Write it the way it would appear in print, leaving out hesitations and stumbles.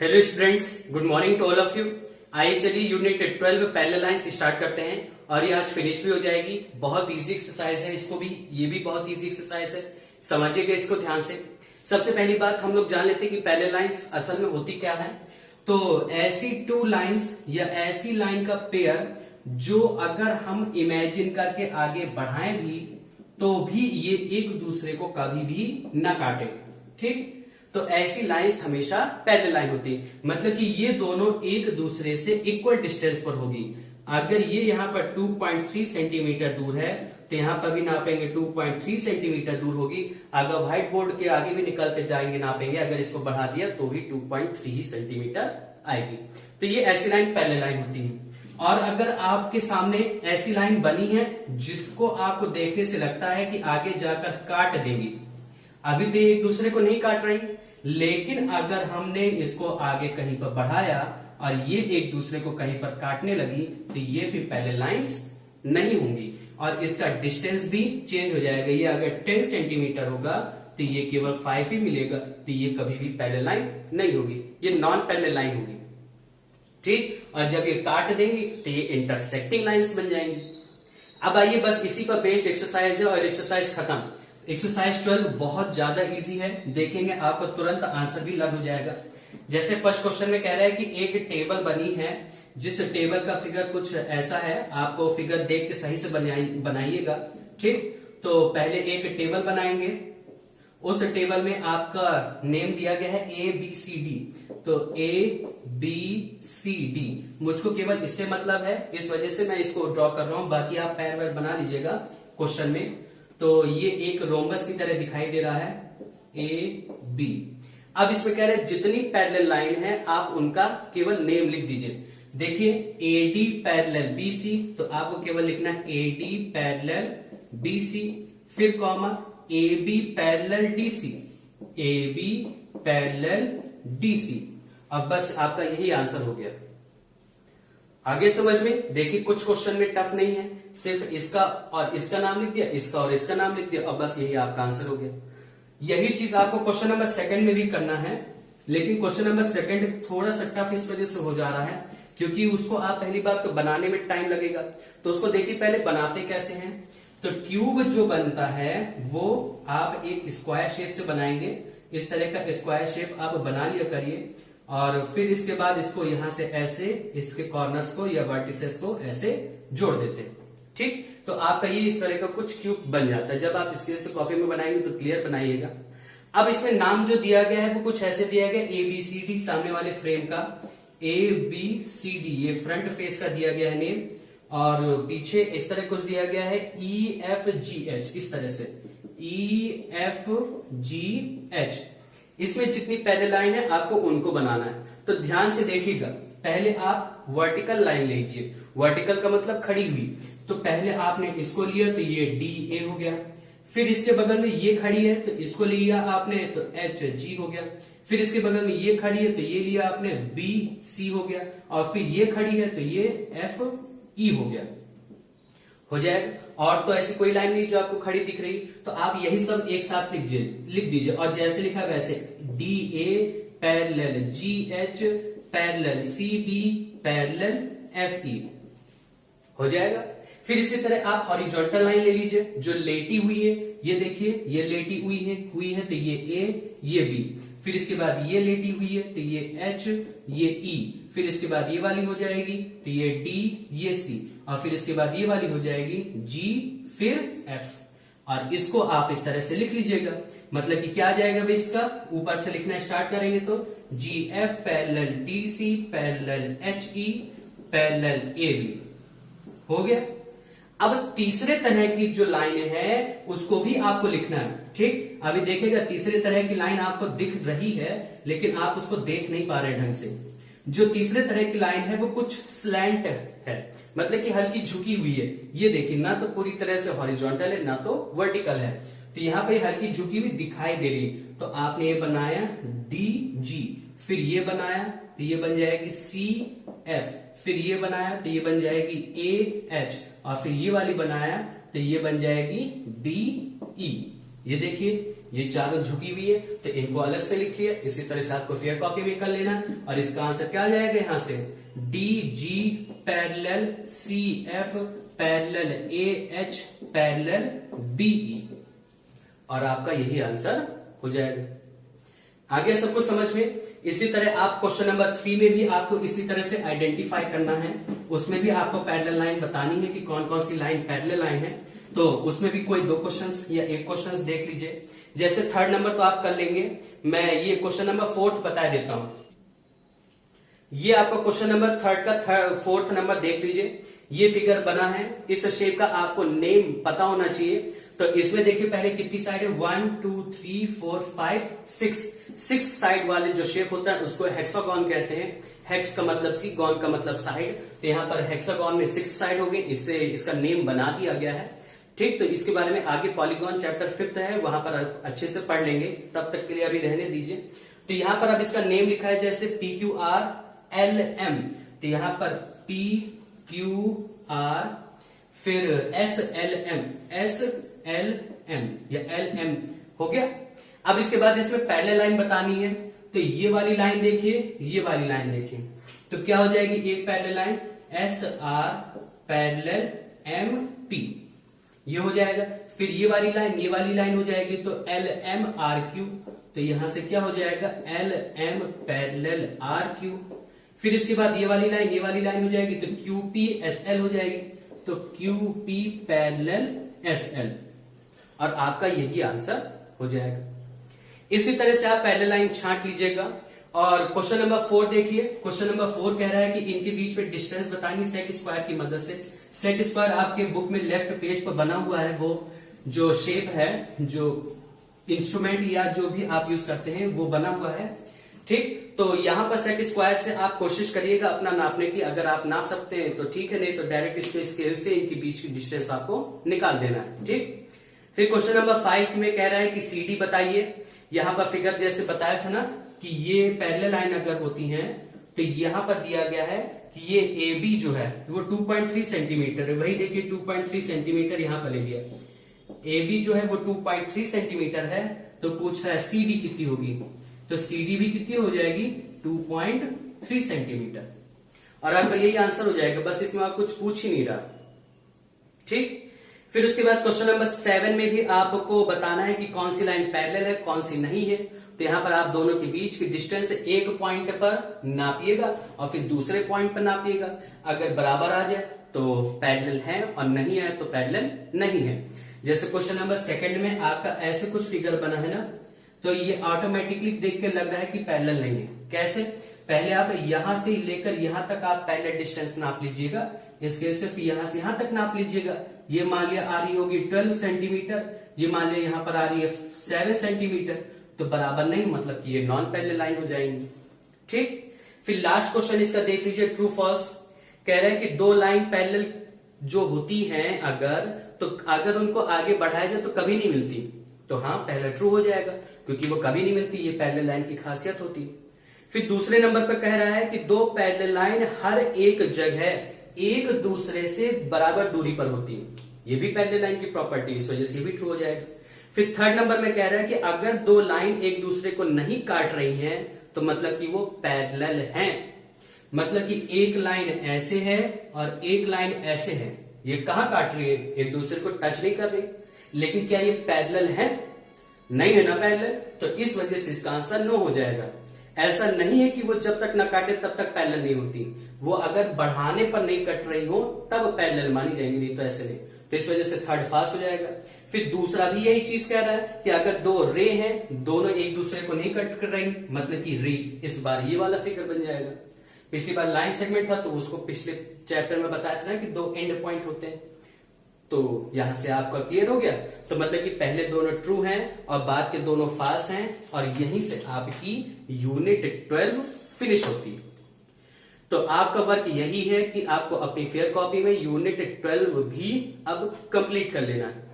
Hello students, good morning to all of you. आइए चलिए unit 12 parallel lines start करते हैं और ये आज फिनिश भी हो जाएगी। बहुत इजी एक्सरसाइज है, इसको भी ये भी बहुत इजी एक्सरसाइज है, समझिएगा इसको ध्यान से। सबसे पहली बात हम लोग जान लेते हैं कि पैरेलल लाइंस असल में होती क्या है। तो ऐसी टू लाइंस या ऐसी लाइन का पेयर जो अगर हम इमेजिन करके आगे बढ़ाएं भी तो भी ये एक दूसरे को कभी भी न काटे। ठीक, तो ऐसी लाइंस हमेशा पैरेलल लाइन होती है, मतलब कि ये दोनों एक दूसरे से इक्वल डिस्टेंस पर होगी। अगर ये यहाँ पर 2.3 सेंटीमीटर दूर है तो यहाँ पर भी नापेंगे 2.3 सेंटीमीटर दूर होगी। अगर व्हाइट बोर्ड के आगे भी निकलते जाएंगे नापेंगे, अगर इसको बढ़ा दिया तो भी 2.3 सेंटीमीटर आएगी। तो ये ऐसी लाइन पैरेलल लाइन होती है। और अगर आपके सामने ऐसी लाइन बनी है जिसको आपको देखने से लगता है कि आगे जाकर काट देंगी, अभी तो एक दूसरे को नहीं काट रही, लेकिन अगर हमने इसको आगे कहीं पर बढ़ाया और ये एक दूसरे को कहीं पर काटने लगी तो ये फिर पैरेलल लाइंस नहीं होंगी और इसका डिस्टेंस भी चेंज हो जाएगा। ये अगर 10 सेंटीमीटर होगा तो ये केवल 5 ही मिलेगा, तो ये कभी भी पैरेलल लाइन नहीं होगी, ये नॉन पैरेलल लाइन होगी। ठीक, और जब ये काट देंगी तो ये इंटरसेक्टिंग लाइंस बन जाएंगी। अब आइए, बस इसी पर बेस्ड एक्सरसाइज है और एक्सरसाइज खत्म। एक्सरसाइज 12 बहुत ज्यादा इजी है, देखेंगे आपको तुरंत आंसर भी लग हो जाएगा। जैसे फर्स्ट क्वेश्चन में कह रहा है कि एक टेबल बनी है जिस टेबल का फिगर कुछ ऐसा है, आपको फिगर देख के सही से बनाइएगा। ठीक, तो पहले एक टेबल बनाएंगे, उस टेबल में आपका नेम दिया गया है ABCD, तो ABCD मुझको केवल इससे मतलब है, इस वजह से मैं इसको ड्रॉ कर रहा हूं, बाकी आप पैर वैर बना लीजिएगा क्वेश्चन में। तो ये एक रोम्बस की तरह दिखाई दे रहा है AB। अब इसमें कह रहे हैं जितनी पैरेलल लाइन है आप उनका केवल नेम लिख दीजिए। देखिए AD पैरेलल BC, तो आपको केवल लिखना है AD पैरेलल BC, फिर comma AB parallel DC, AB parallel DC। अब बस आपका यही आंसर हो गया। आगे समझ में देखिए, कुछ क्वेश्चन में टफ नहीं है, सिर्फ इसका और इसका नाम लिख दिया, इसका और इसका नाम लिख दिया, अब बस यही आपका आंसर हो गया। यही चीज आपको क्वेश्चन नंबर सेकंड में भी करना है, लेकिन क्वेश्चन नंबर सेकंड थोड़ा सा टफ इस वजह से हो जा रहा है क्योंकि उसको आप पहली बात तो बनाने में टाइम लगेगा। तो उसको देखिए पहले बनाते कैसे हैं। तो ट्यूब जो बनता है वो आप एक स्क्वायर शेप से बनाएंगे, इस तरह का स्क्वायर शेप आप बना लिया करिए और फिर इसके बाद इसको यहां से ऐसे इसके कॉर्नर्स को या वर्टिसेस को ऐसे जोड़ देते हैं। ठीक, तो आपका ये इस तरह का कुछ क्यूब बन जाता है। जब आप इसके से कॉपी में बनाएंगे तो क्लियर बनाइएगा। अब इसमें नाम जो दिया गया है वो कुछ ऐसे दिया गया ABCD, सामने वाले फ्रेम का ABCD, ये फ्रंट फेस का दिया गया है नेम, और पीछे इस तरह कुछ दिया गया है EFGH, इस तरह से EFGH। इसमें जितनी पैरेलल लाइन है आपको उनको बनाना है। तो ध्यान से देखिएगा, पहले आप वर्टिकल लाइन लीजिए, वर्टिकल का मतलब खड़ी हुई, तो पहले आपने इसको लिया तो ये DA हो गया, फिर इसके बगल में ये खड़ी है तो इसको लिया आपने तो HG हो गया, फिर इसके बगल में ये खड़ी है तो ये लिया आपने BC हो गया, और फिर ये खड़ी है तो ये FE हो गया, हो जाएगा। और तो ऐसी कोई लाइन नहीं जो आपको खड़ी दिख रही, तो आप यही सब एक साथ लिख दीजिए और जैसे लिखा वैसे DA parallel GH parallel CB parallel FE हो जाएगा। फिर इसी तरह आप हॉरिजॉन्टल लाइन ले लीजिए जो लेटी हुई है, ये देखिए ये लेटी हुई है तो ये A ये B, फिर इसके बाद ये लेटी हुई है तो ये H ये E, फिर इसके बाद ये वाली हो जाएगी तो ये D ये C, और फिर इसके बाद ये वाली हो जाएगी G फिर F, और इसको आप इस तरह से लिख लीजिएगा। मतलब कि क्या आ जाएगा भाई, इसका ऊपर से लिखना स्टार्ट करेंगे तो GF parallel DC parallel HE parallel AB हो गया। अब तीसरे तरह की जो लाइन है उसको भी आपको लिखना है। ठीक, अभी देखिएगा तीसरे तरह की लाइन आपको दिख रही है लेकिन आप उसको देख नहीं पा रहे ढंग से। जो तीसरे तरह की लाइन है वो कुछ स्लैंट है, मतलब कि हल्की झुकी हुई है। ये देखिए ना तो पूरी तरह से हॉरिजॉन्टल है ना तो वर्टिकल है, तो यहाँ पे हल्की झुकी हुई दिखाई दे रही। तो आपने ये बनाया DG, फिर ये बनाया तो ये बन जाएगी CF, फिर ये बनाया तो ये बन जाएगी AH, और फिर ये वाली बनाया तो ये बन जाएगी DE। ये देखिए ये चारों झुकी हुई है, तो इनको अलग से लिख लिया। इसी तरह से आपको फेयर कॉपी में कर लेना है, और इसका आंसर क्या आ जाएगा यहां से, D G parallel C F parallel A H parallel BE, और आपका यही आंसर हो जाएगा। आगे सबको समझ में। इसी तरह आप क्वेश्चन नंबर 3 में भी आपको इसी तरह से आइडेंटिफाई करना है। उसमें भी आपको पैरेलल लाइन बतानी है कि कौन कौन सी लाइन पैरेलल लाइन है। तो उसमें भी कोई 2 क्वेश्चंस या 1 क्वेश्चंस देख लीजिए। जैसे 3rd नंबर तो आप कर लेंगे, मैं ये क्वेश्चन नंबर 4th बता देता हूं। ये आपका क्वेश्चन नंबर 3rd का 4th नंबर देख लीजिए। ये फिगर बना है, इस शेप का आपको नेम पता होना चाहिए। तो इसमें देखिए पहले कितनी साइड है, 1 2 3 4 5 6 साइड वाले जो शेप होता है उसको हेक्सागोन कहते हैं। हेक्स का मतलब सी, गॉन का मतलब साइड। तो यहाँ पर हेक्सागोन में 6 साइड हो गए, इससे इसका नेम बना दिया गया है। ठीक, तो इसके बारे में आगे पॉलीगॉन चैप्टर 5th है, वहां पर अच्छे से पढ़ लेंगे, तब तक के लिए अभी रहने दीजिए। तो यहाँ पर अब इसका नेम लिखा है जैसे PQRLM, तो यहाँ पर PQR फिर SLM या LM हो गया। अब इसके बाद इसमें पैरेलल लाइन बतानी है, तो ये वाली लाइन देखिए, ये वाली लाइन देखिए, तो क्या हो जाएगी, एक parallel line SR parallel MP, ये हो जाएगा। फिर ये वाली लाइन हो जाएगी तो LMRQ, तो यहां से क्या हो जाएगा, LM पैरेलल RQ। फिर इसके बाद ये वाली लाइन हो जाएगी तो QPSL हो जाएगी, तो QP पैरेलल SL, और आपका यही आंसर हो जाएगा। इसी तरह से आप पैरेलल लाइन छांट लीजिएगा। और क्वेश्चन नंबर 4 देखिए। क्वेश्चन नंबर 4 कह रहा है कि इनके बीच में डिस्टेंस बतानी सेट स्क्वायर की मदद से। सेट स्क्वायर आपके बुक में लेफ्ट पेज पर बना हुआ है, वो जो शेप है, जो इंस्ट्रूमेंट या जो भी आप यूज करते हैं वो बना हुआ है। ठीक, तो यहां पर सेट स्क्वायर से आप कोशिश करिएगा अपना नापने की। अगर आप नाप सकते हैं तो ठीक है, नहीं तो डायरेक्ट इसके स्केल से इनके बीच की डिस्टेंस आपको निकाल देना है। ठीक, फिर क्वेश्चन नंबर 5 में कह रहा है कि CD बताइए। यहां पर फिगर जैसे बताया था ना कि ये पैरेलल लाइन अगर होती है तो यहां पर दिया गया है कि ये AB जो है वो 2.3 सेंटीमीटर है। वही देखिए 2.3 सेंटीमीटर यहां पर ले लिया। AB जो है वो 2.3 सेंटीमीटर है, तो पूछ रहा है CD कितनी होगी, तो CD भी कितनी हो जाएगी, 2.3 सेंटीमीटर, और आपका यही आंसर हो जाएगा। बस इसमें आप कुछ पूछ ही नहीं रहा। ठीक, फिर उसके बाद क्वेश्चन नंबर 7 में भी आपको बताना है कि कौन सी लाइन पैरेलल है, कौन सी नहीं है। तो यहां पर आप दोनों के बीच की डिस्टेंस एक पॉइंट पर नापिएगा और फिर दूसरे पॉइंट पर नापिएगा। अगर बराबर आ जाए तो पैरेलल है, और नहीं है तो पैरेलल नहीं है। जैसे क्वेश्चन नंबर 2 में आपका ऐसे कुछ फिगर बना है ना, तो ये ऑटोमेटिकली देख के लग रहा है कि पैरेलल नहीं है। कैसे, पहले आप यहां से लेकर यहां तक आप पहले डिस्टेंस नाप लीजिएगा, इसके सिर्फ यहां से यहां तक नाप लीजिएगा। ये मान लिया आ रही होगी 12 सेंटीमीटर, ये मान लिया यहां पर आ रही है 7 सेंटीमीटर, तो बराबर नहीं, मतलब कि ये नॉन पैरेलल लाइन हो जाएंगी। ठीक, फिर लास्ट क्वेश्चन इसका देख लीजिए, ट्रू फॉल्स। कह रहे हैं कि 2 लाइन पैरेलल जो होती हैं अगर उनको आगे बढ़ाया जाए तो कभी नहीं मिलती, तो हाँ पहला ट्रू हो जाएगा, क्योंकि वो कभी नहीं मिलती, ये पैरेलल लाइन की खासियत होती। फिर दूसरे नंबर पर कह रहा है कि 2 पैरेलल लाइन हर एक जगह एक दूसरे से बराबर दूरी पर होती है, ये भी पैरेलल लाइन की प्रॉपर्टी, इस वजह से भी ट्रू हो जाएगा। फिर 3rd नंबर में कह रहा है कि अगर 2 लाइन एक दूसरे को नहीं काट रही हैं तो मतलब कि वो पैरेलल हैं। मतलब कि एक लाइन ऐसे है और एक लाइन ऐसे है, ये कहां काट रही है, एक दूसरे को टच नहीं कर रही, लेकिन क्या ये पैरेलल है, नहीं है ना पैरेलल, तो इस वजह से इसका आंसर नो हो जाएगा। ऐसा नहीं है कि वो जब तक ना काटे तब तक पैरेलल नहीं होती, वो अगर बढ़ाने पर नहीं कट रही हो तब पैरेलल मानी जाएंगी, नहीं तो ऐसे नहीं, तो इस वजह से 3rd फॉल्स हो जाएगा। फिर दूसरा भी यही चीज कह रहा है कि अगर 2 रे हैं, दोनों एक दूसरे को नहीं कट कर रही, मतलब कि रे, इस बार ये वाला फिगर बन जाएगा। पिछली बार लाइन सेगमेंट था तो उसको पिछले चैप्टर में बताया था ना कि 2 एंड पॉइंट होते हैं, तो यहां से आपका क्लियर हो गया। तो मतलब कि पहले दोनों ट्रू हैं और बाद के दोनों फॉल्स हैं, और यहीं से आपकी यूनिट 12 फिनिश होती है। तो आपका वर्क यही है कि आपको अपनी फेयर कॉपी में यूनिट 12 भी अब कंप्लीट कर लेना है।